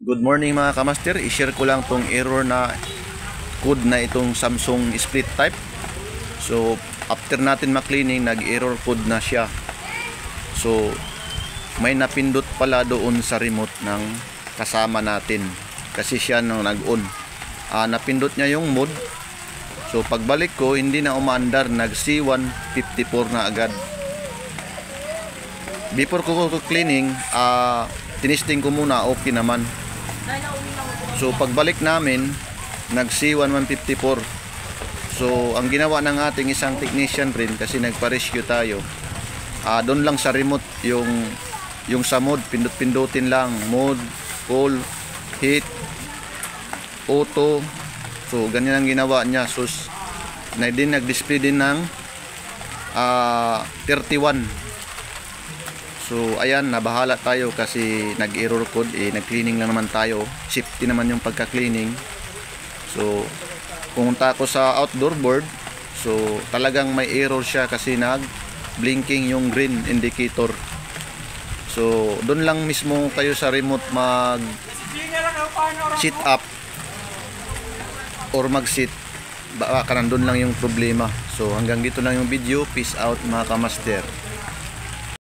Good morning mga kamaster, i-share ko lang tong error na code na itong Samsung split type. So after natin ma-cleaning, nag-error code na siya. So may napindot pala doon sa remote ng kasama natin kasi siya nang nag-on. Napindot niya yung mode. So pagbalik ko, hindi na umaandar, nag C154 na agad. Before ko cleaning, tinisting ko muna, okay naman. So pagbalik namin, nag C1154. So ang ginawa ng ating isang technician rin, kasi nagpa-rescue tayo, doon lang sa remote, yung sa mode, pindot-pindutin lang, mode, cool, heat, auto. So ganyan ang ginawa niya. So nag-display din ng 31. So ayan, nabahala tayo kasi nag-error code, nag-cleaning lang naman tayo, safety naman yung pagka-cleaning. So pumunta ako sa outdoor board, so talagang may error siya kasi nag-blinking yung green indicator. So doon lang mismo kayo sa remote mag-sit up or mag-sit, baka nandun lang yung problema. So hanggang dito lang yung video. Peace out mga kamaster.